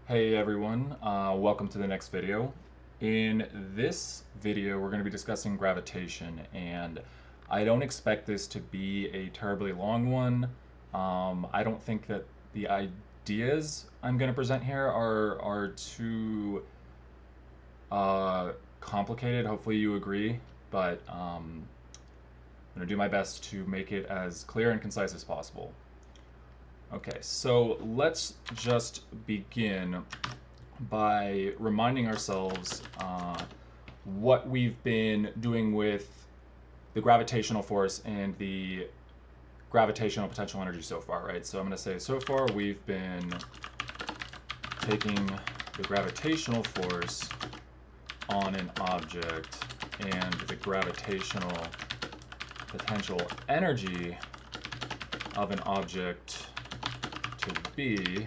Hey everyone, welcome to the next video. In this video, we're going to be discussing gravitation, and I don't expect this to be a terribly long one. I don't think that the ideas I'm going to present here are too complicated. Hopefully you agree, but I'm going to do my best to make it as clear and concise as possible. Okay, so let's just begin by reminding ourselves what we've been doing with the gravitational force and the gravitational potential energy so far, right? So I'm going to say so far we've been taking the gravitational force on an object and the gravitational potential energy of an object to be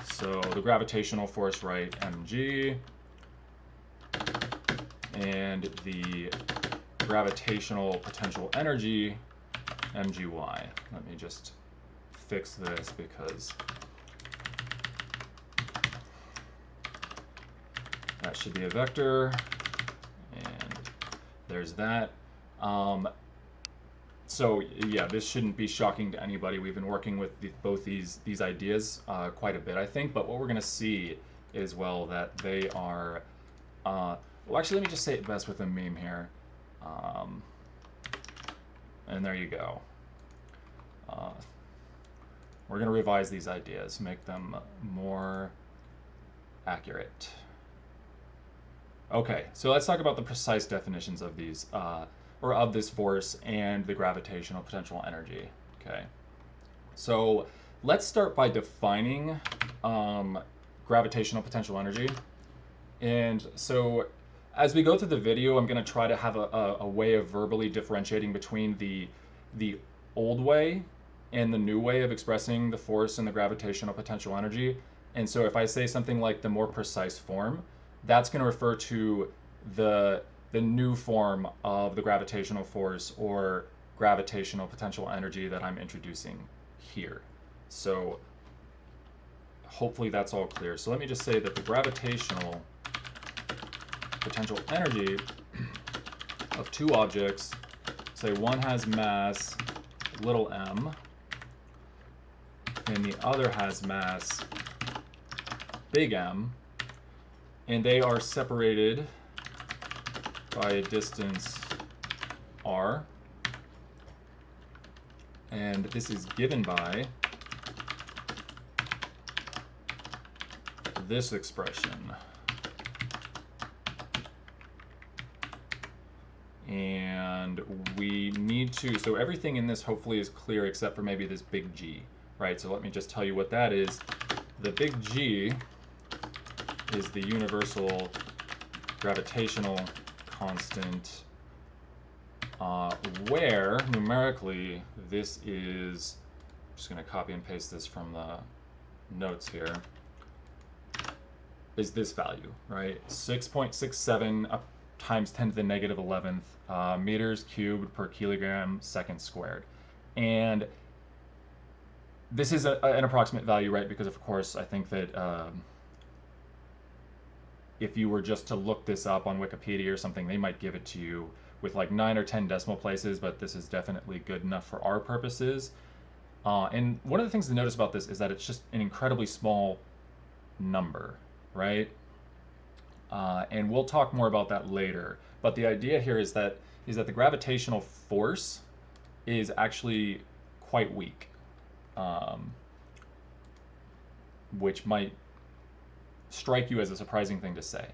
so the gravitational force, right, mg, and the gravitational potential energy, mgy. Let me just fix this because that should be a vector, and there's that. So yeah, this shouldn't be shocking to anybody. We've been working with both these ideas quite a bit, I think. But what we're going to see is, well, that they are. Well, actually, let me just say it best with a meme here. And there you go. We're going to revise these ideas, make them more accurate. Okay, so let's talk about the precise definitions of these. Or of this force and the gravitational potential energy. Okay, so let's start by defining gravitational potential energy. And so as we go through the video, I'm going to try to have a way of verbally differentiating between the old way and the new way of expressing the force and the gravitational potential energy. And so if I say something like the more precise form, that's going to refer to the new form of the gravitational force or gravitational potential energy that I'm introducing here. So hopefully that's all clear. So let me just say that the gravitational potential energy of two objects, say one has mass little m and the other has mass big M, and they are separated by a distance r, and this is given by this expression. And we need to, so everything in this hopefully is clear except for maybe this big G, right? So let me just tell you what that is. The big G is the universal gravitational constant, where numerically this is, I'm just going to copy and paste this from the notes here, is this value, right? 6.67 times 10 to the negative 11th meters cubed per kilogram second squared. And this is an approximate value, right? Because of course I think that if you were just to look this up on Wikipedia or something, they might give it to you with like 9 or 10 decimal places, but this is definitely good enough for our purposes. And one of the things to notice about this is that it's just an incredibly small number, right? And we'll talk more about that later. But the idea here is that the gravitational force is actually quite weak, which might strike you as a surprising thing to say,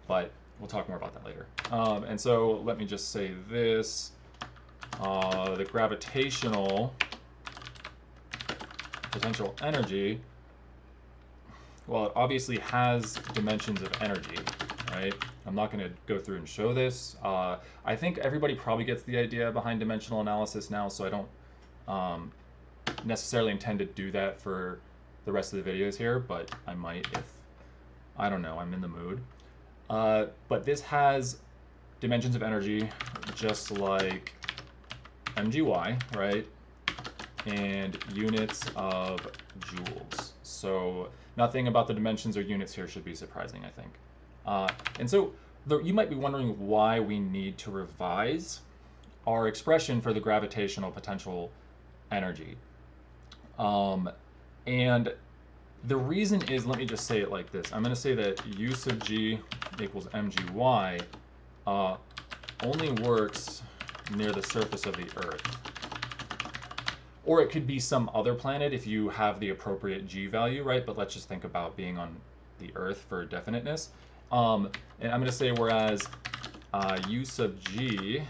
but we'll talk more about that later. And so let me just say this, the gravitational potential energy, well, it obviously has dimensions of energy, right? I'm not going to go through and show this. I think everybody probably gets the idea behind dimensional analysis now, so I don't necessarily intend to do that for the rest of the videos here, but I might if, I don't know, I'm in the mood. But this has dimensions of energy just like mgy, right? And units of joules. So nothing about the dimensions or units here should be surprising, I think. And so you might be wondering why we need to revise our expression for the gravitational potential energy. And the reason is, let me just say it like this. I'm going to say that U sub g equals mgy only works near the surface of the Earth. Or it could be some other planet if you have the appropriate g value, right? But let's just think about being on the Earth for definiteness. And I'm going to say whereas U sub g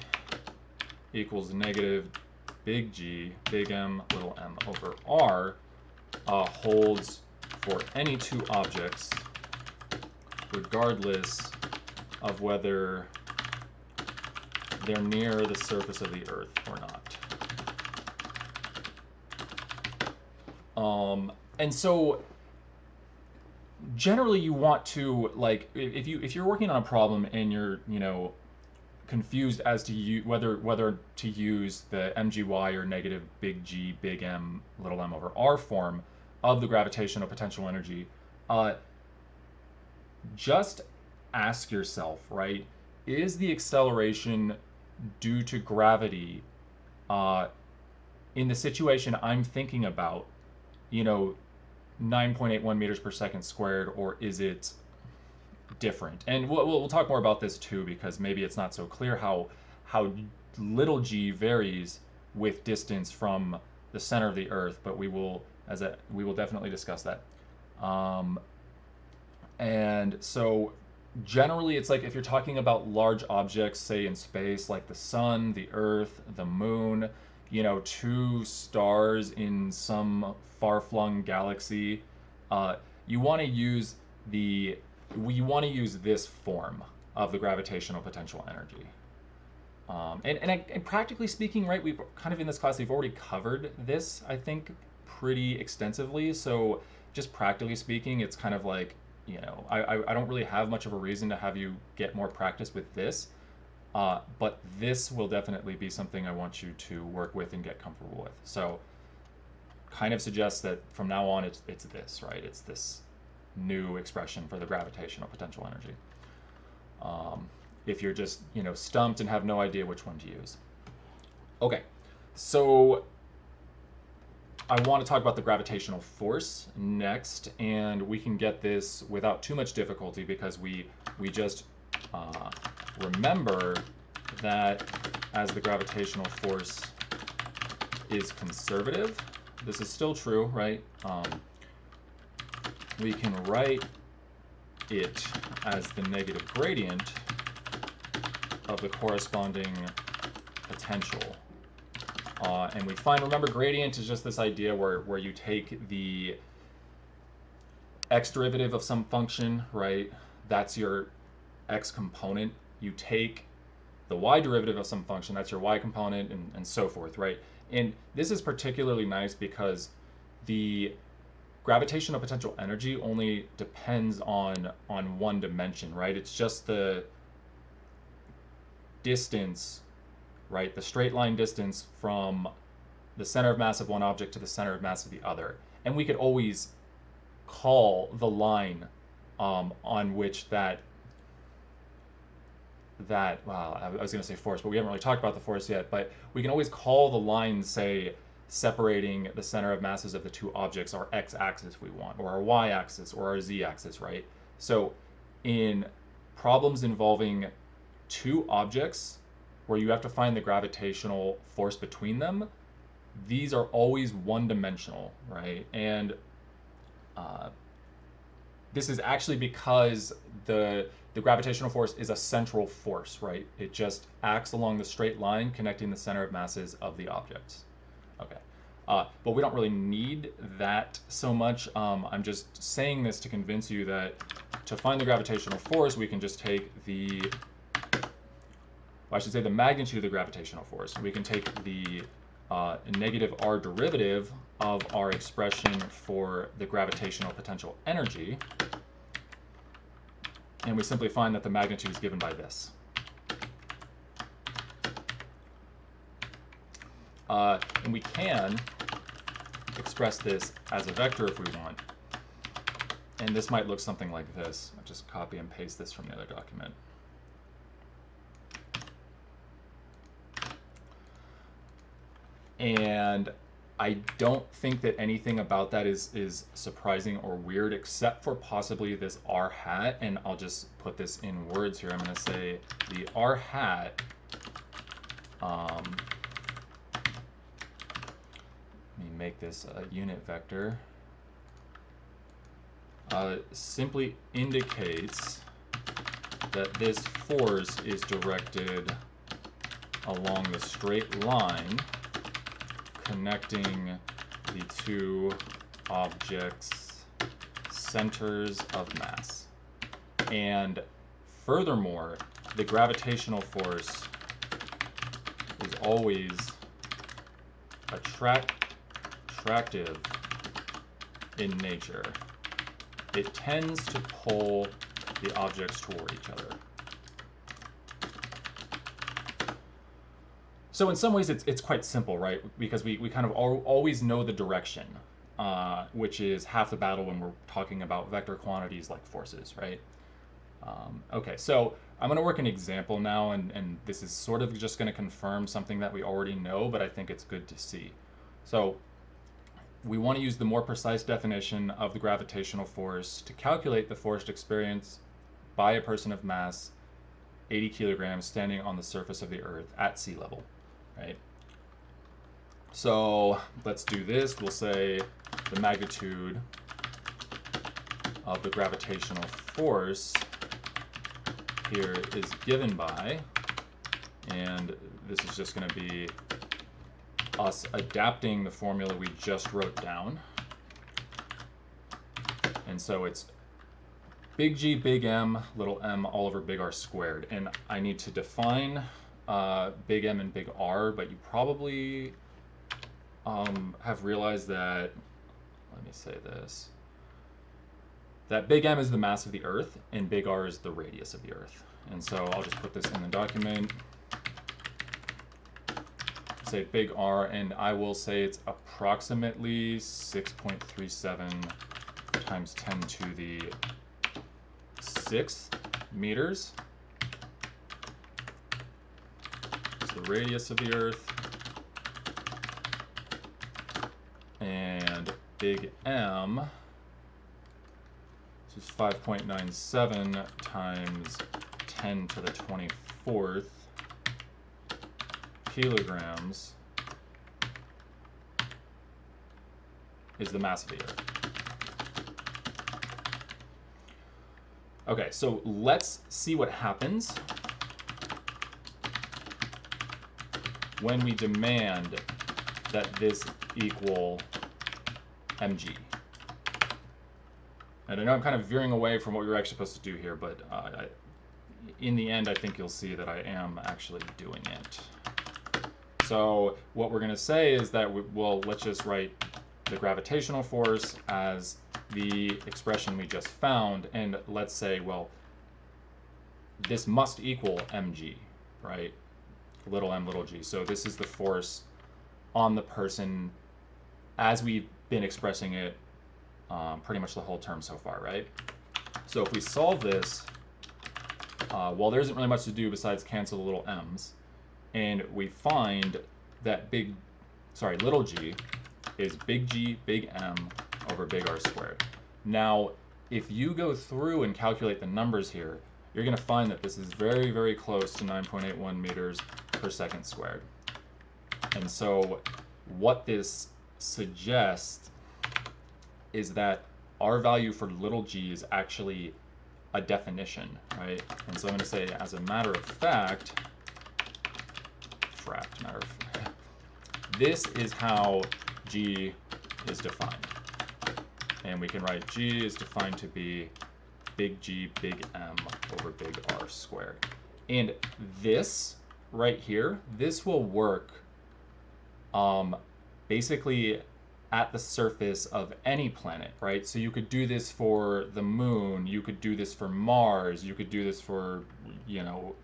equals negative big G, big M, little m over R holds for any two objects regardless of whether they're near the surface of the Earth or not. And so generally you want to, like, if you're working on a problem and you're, confused as to whether to use the mgy or negative big G, big M, little m over R form of the gravitational potential energy, just ask yourself, right, is the acceleration due to gravity in the situation I'm thinking about, 9.81 meters per second squared, or is it different? And we'll talk more about this too, because maybe it's not so clear how little g varies with distance from the center of the Earth, but we will definitely discuss that. And so generally it's like if you're talking about large objects, say in space, like the sun, the Earth, the moon, two stars in some far-flung galaxy, you want to use this form of the gravitational potential energy. And practically speaking, right, we've kind of in this class, we've already covered this, I think, pretty extensively. So just practically speaking, it's kind of like, I don't really have much of a reason to have you get more practice with this. But this will definitely be something I want you to work with and get comfortable with. So kind of suggests that from now on, it's this, right? It's this new expression for the gravitational potential energy. If you're just, stumped and have no idea which one to use. Okay, so I want to talk about the gravitational force next, and we can get this without too much difficulty because we just remember that as the gravitational force is conservative, this is still true, right? We can write it as the negative gradient of the corresponding potential. And we find, remember, gradient is just this idea where you take the x derivative of some function, right? That's your x component. You take the y derivative of some function, that's your y component, and so forth, right? And this is particularly nice because the gravitational potential energy only depends on one dimension, right? It's just the distance, right? The straight line distance from the center of mass of one object to the center of mass of the other. And we could always call the line on which well, I was going to say force, but we haven't really talked about the force yet, but we can always call the line, say, separating the center of masses of the two objects our x-axis we want, or our y-axis, or our z-axis, right? So in problems involving two objects where you have to find the gravitational force between them, these are always one-dimensional, right? And this is actually because the gravitational force is a central force, right? It just acts along the straight line connecting the center of masses of the objects. Okay, but we don't really need that so much. I'm just saying this to convince you that to find the gravitational force, we can just take the magnitude of the gravitational force. We can take the negative r derivative of our expression for the gravitational potential energy, and we simply find that the magnitude is given by this. And we can express this as a vector if we want. And this might look something like this. I'll just copy and paste this from the other document. And I don't think that anything about that is surprising or weird, except for possibly this r hat. And I'll just put this in words here. I'm going to say the r hat, let me make this a unit vector, simply indicates that this force is directed along the straight line connecting the two objects' centers of mass. And furthermore, the gravitational force is always attractive in nature. It tends to pull the objects toward each other. So in some ways it's quite simple, right? Because we kind of always know the direction, which is half the battle when we're talking about vector quantities like forces, right? Okay, so I'm going to work an example now, and this is sort of just going to confirm something that we already know, but I think it's good to see. So we want to use the more precise definition of the gravitational force to calculate the force experienced by a person of mass 80 kilograms standing on the surface of the Earth at sea level, right? So let's do this. We'll say the magnitude of the gravitational force here is given by, and this is just going to be us adapting the formula we just wrote down. And so it's big G, big M, little m, all over big R squared. And I need to define big M and big R, but you probably have realized that, let me say this, that big M is the mass of the Earth and big R is the radius of the Earth. And so I'll just put this in the document, say big R, and I will say it's approximately 6.37 times 10 to the 6th meters. It's the radius of the Earth. And big M, this is 5.97 times 10 to the 24th kilograms is the mass of the Earth. Okay, so let's see what happens when we demand that this equal mg. And I know I'm kind of veering away from what we were actually supposed to do here, but in the end, I think you'll see that I am actually doing it. So what we're going to say is that, let's just write the gravitational force as the expression we just found, and let's say, well, this must equal mg, right? Little m, little g. So this is the force on the person as we've been expressing it pretty much the whole term so far, right? So if we solve this, well, there isn't really much to do besides cancel the little m's, and we find that little g is big G, big M over big R squared. Now, if you go through and calculate the numbers here, you're going to find that this is very, very close to 9.81 meters per second squared. And so what this suggests is that our value for little g is actually a definition, right? And so I'm going to say, as a matter of fact, this is how g is defined. And we can write g is defined to be big G, big M over big R squared. And this right here, this will work basically at the surface of any planet, right? So you could do this for the moon, you could do this for Mars, you could do this for, you know,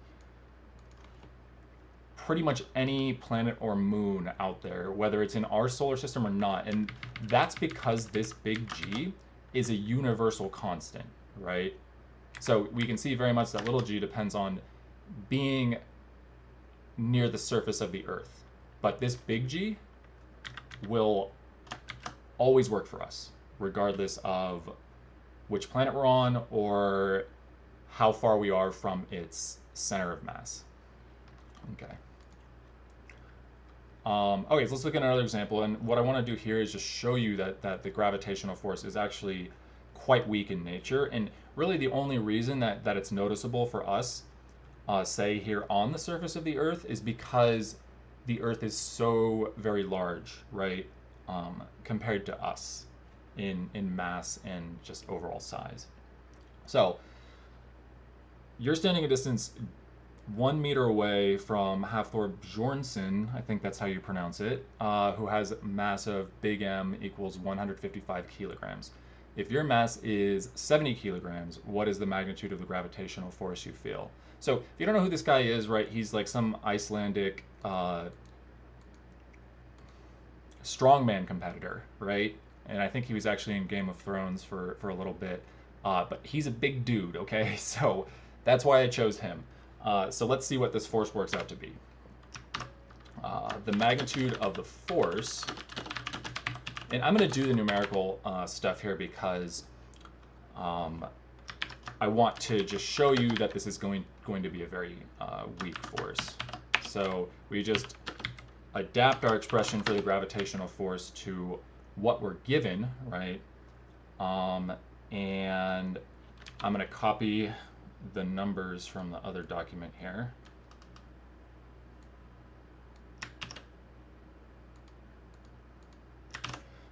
pretty much any planet or moon out there, whether it's in our solar system or not. And that's because this big G is a universal constant, right? So we can see very much that little g depends on being near the surface of the Earth. But this big G will always work for us, regardless of which planet we're on or how far we are from its center of mass. Okay. Okay, so let's look at another example. And what I want to do here is just show you that the gravitational force is actually quite weak in nature. And really the only reason that it's noticeable for us, say here on the surface of the Earth, is because the Earth is so very large, right, compared to us in mass and just overall size. So you're standing a distance 1 meter away from Hafthor Bjornsson, I think that's how you pronounce it, who has mass of big M equals 155 kilograms. If your mass is 70 kilograms, what is the magnitude of the gravitational force you feel? So if you don't know who this guy is, right, he's like some Icelandic strongman competitor, right? And I think he was actually in Game of Thrones for a little bit. But he's a big dude, okay? So that's why I chose him. So let's see what this force works out to be. The magnitude of the force, and I'm going to do the numerical stuff here because I want to just show you that this is going to be a very weak force. So we just adapt our expression for the gravitational force to what we're given, right? And I'm going to copy the numbers from the other document here.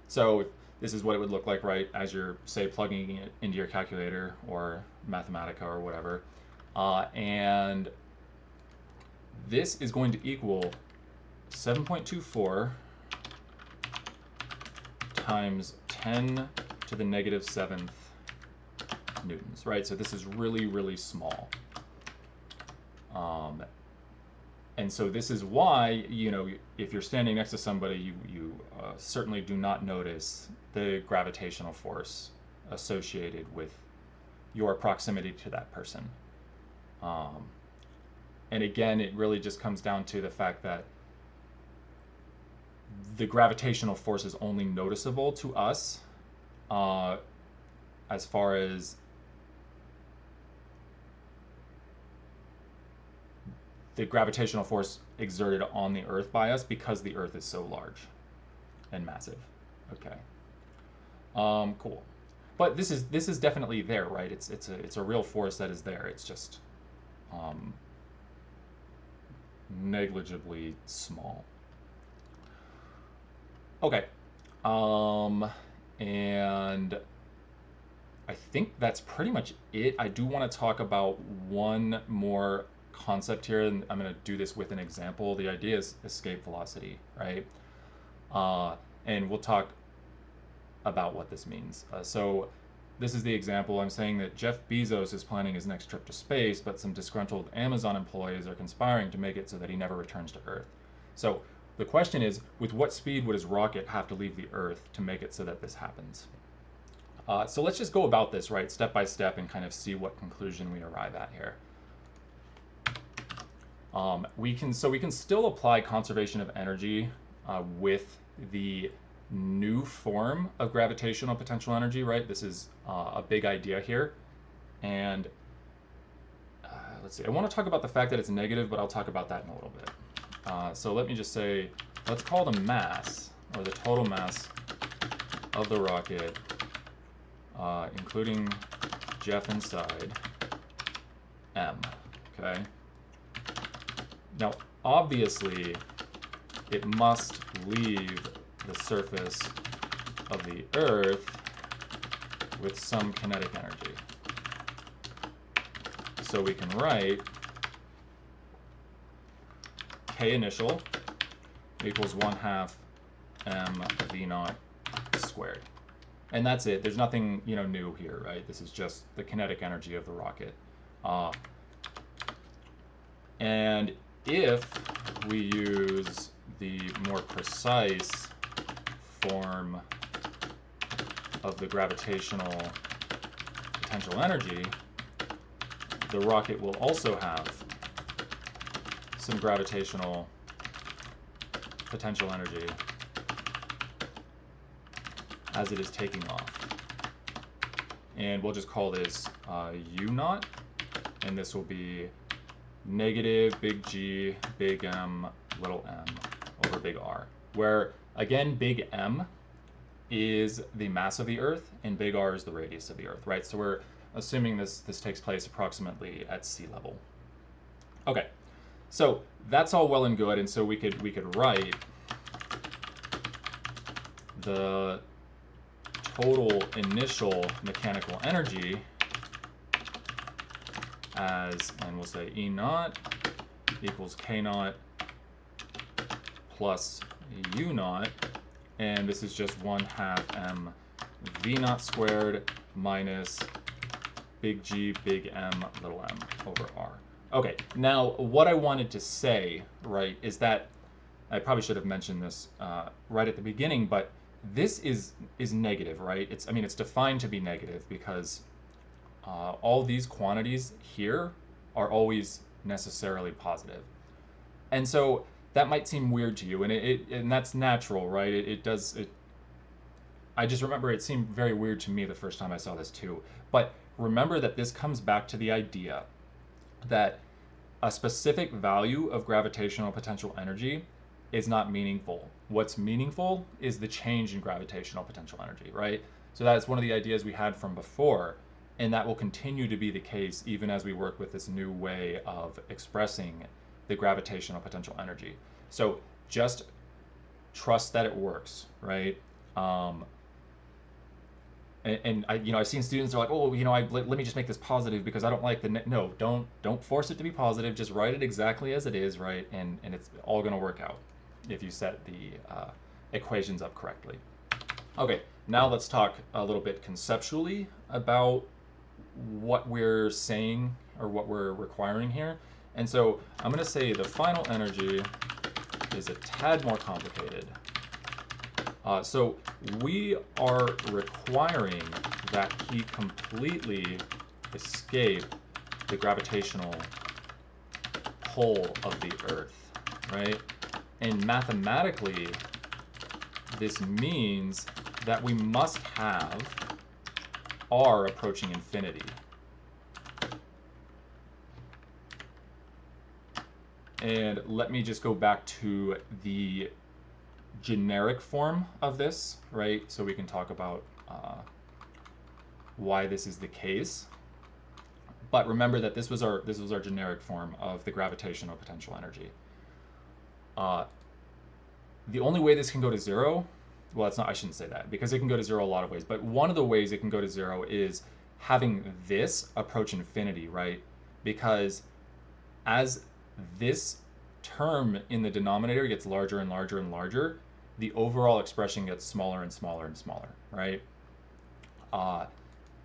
So this is what it would look like, right, as you're, say, plugging it into your calculator or Mathematica or whatever. And this is going to equal 7.24 times 10 to the negative 7th newtons, right? So this is really, really small. And so this is why, you know, if you're standing next to somebody, you certainly do not notice the gravitational force associated with your proximity to that person. And again, it really just comes down to the fact that the gravitational force is only noticeable to us as far as the gravitational force exerted on the Earth by us because the Earth is so large and massive. Okay. Cool. But this is definitely there, right? It's a real force that is there. It's just negligibly small. Okay. And I think that's pretty much it. I do want to talk about one more concept here, and I'm going to do this with an example. The idea is escape velocity, right? And we'll talk about what this means. So this is the example. I'm saying that Jeff Bezos is planning his next trip to space, but some disgruntled Amazon employees are conspiring to make it so that he never returns to Earth. So the question is, with what speed would his rocket have to leave the Earth to make it so that this happens? So let's just go about this, right, step by step, and kind of see what conclusion we arrive at here. We can still apply conservation of energy with the new form of gravitational potential energy, right? This is a big idea here. And let's see, I want to talk about the fact that it's negative, but I'll talk about that in a little bit. So let me just say, let's call the mass, or the total mass of the rocket, including Jeff inside, M, okay? Now, obviously, it must leave the surface of the Earth with some kinetic energy. So we can write K initial equals 1/2 m v naught squared. And that's it. There's nothing, you know, new here, right? This is just the kinetic energy of the rocket. And if we use the more precise form of the gravitational potential energy, the rocket will also have some gravitational potential energy as it is taking off. And we'll just call this U naught, and this will be negative big G, big M, little m over big R, where again big M is the mass of the Earth and big R is the radius of the Earth, right? So we're assuming this takes place approximately at sea level. Okay, so that's all well and good, and so we could write the total initial mechanical energy as, and we'll say E naught equals K naught plus U naught, and this is just 1/2 m V naught squared minus big G, big M, little m over R. Okay, now what I wanted to say, right, is that I probably should have mentioned this right at the beginning, but this is negative, right? It's defined to be negative because all these quantities here are always necessarily positive. And so that might seem weird to you, and that's natural, right? I just remember it seemed very weird to me the first time I saw this too. But remember that this comes back to the idea that a specific value of gravitational potential energy is not meaningful. What's meaningful is the change in gravitational potential energy, right? So that's one of the ideas we had from before, and that will continue to be the case even as we work with this new way of expressing the gravitational potential energy. So just trust that it works, right? I've seen students are like, oh, let me just make this positive because I don't like the no. Don't force it to be positive. Just write it exactly as it is, right? And it's all going to work out if you set the equations up correctly. Okay, now let's talk a little bit conceptually about what we're saying or what we're requiring here. And so I'm going to say the final energy is a tad more complicated. So we are requiring that he completely escape the gravitational pull of the Earth, right? And mathematically, this means that we must have R approaching infinity. And let me just go back to the generic form of this, right? So we can talk about why this is the case. But remember that this was our generic form of the gravitational potential energy. The only way this can go to zero, well, it's not. I shouldn't say that because it can go to zero a lot of ways. But one of the ways it can go to zero is having this approach infinity, right? Because as this term in the denominator gets larger and larger and larger, the overall expression gets smaller and smaller and smaller, right?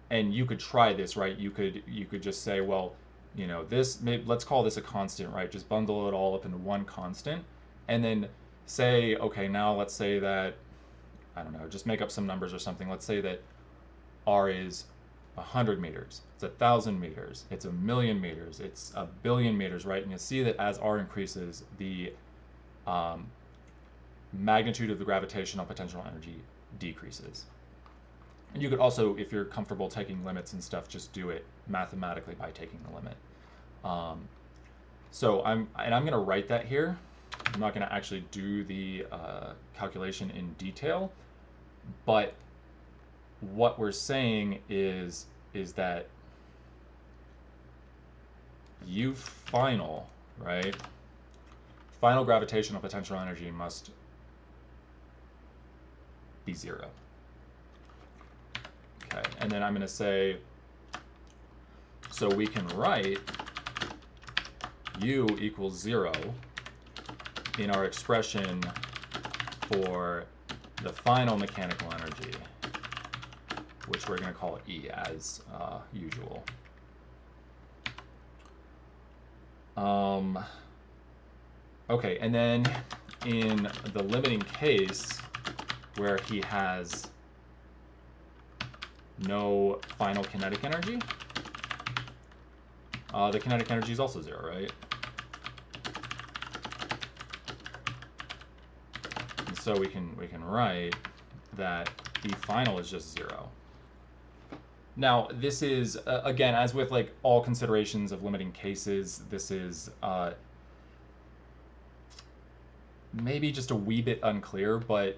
And you could try this, right? You could just say, well, let's call this a constant, right? Just bundle it all up into one constant, and then say, okay, now let's say that, I don't know, just make up some numbers or something. Let's say that R is 100 meters, it's 1,000 meters, it's 1,000,000 meters, it's 1,000,000,000 meters, right? And you see that as R increases, the magnitude of the gravitational potential energy decreases. And you could also, if you're comfortable taking limits and stuff, just do it mathematically by taking the limit. So I'm going to write that here. I'm not going to actually do the calculation in detail, but what we're saying is that U final, right? Final gravitational potential energy must be zero. Okay, and then I'm going to say, so we can write U equals 0 in our expression for the final mechanical energy, which we're going to call E as usual. Okay, and then in the limiting case where he has no final kinetic energy. The kinetic energy is also 0, right? And so we can write that the final is just 0. Now, this is, again, as with like all considerations of limiting cases, this is maybe just a wee bit unclear, but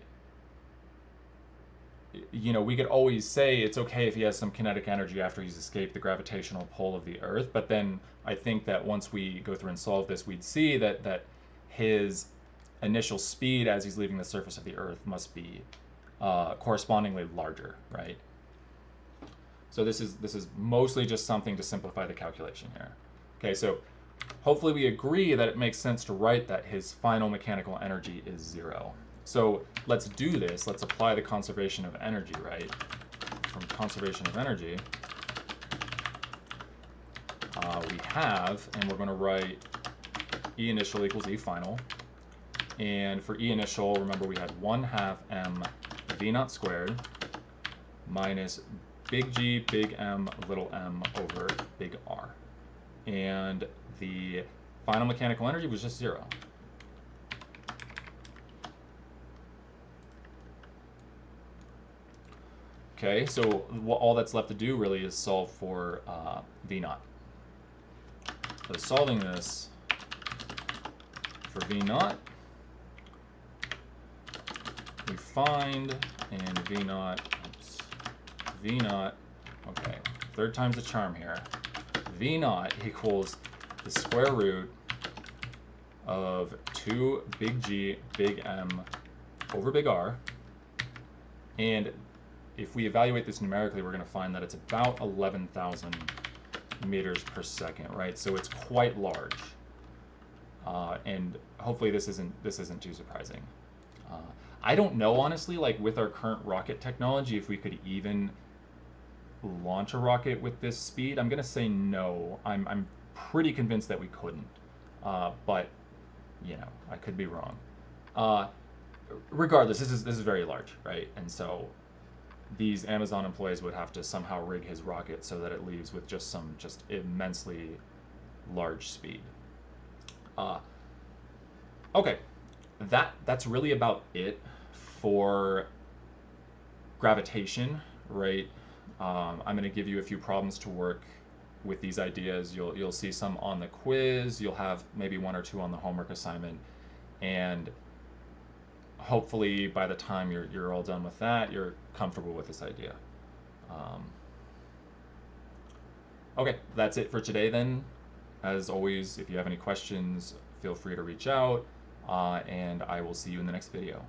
you know, we could always say it's okay if he has some kinetic energy after he's escaped the gravitational pull of the Earth, but then I think that once we go through and solve this, we'd see that his initial speed as he's leaving the surface of the Earth must be correspondingly larger, right? So this is mostly just something to simplify the calculation here. Okay, so hopefully we agree that it makes sense to write that his final mechanical energy is 0. So let's do this. Let's apply the conservation of energy, right? From conservation of energy, we have, and we're going to write E initial equals E final. And for E initial, remember we had 1/2 m v naught squared minus big G, big M, little m over big R. And the final mechanical energy was just 0. Okay, so all that's left to do really is solve for V naught. So solving this for V naught, we find, and V naught, okay, third time's the charm here. V naught equals the square root of 2 big G, big M over big R. And if we evaluate this numerically, we're going to find that it's about 11,000 meters per second, right? So it's quite large. And hopefully this isn't too surprising. I don't know, honestly, like with our current rocket technology, if we could even launch a rocket with this speed. I'm gonna say no. I'm pretty convinced that we couldn't, but you know, I could be wrong. Regardless, this is very large, right? And so these Amazon employees would have to somehow rig his rocket so that it leaves with just immensely large speed. Okay, that's really about it for gravitation, right? I'm going to give you a few problems to work with these ideas. You'll see some on the quiz. You'll have maybe 1 or 2 on the homework assignment, and hopefully by the time you're all done with that, you're comfortable with this idea. Okay, that's it for today then. As always, if you have any questions, feel free to reach out, and I will see you in the next video.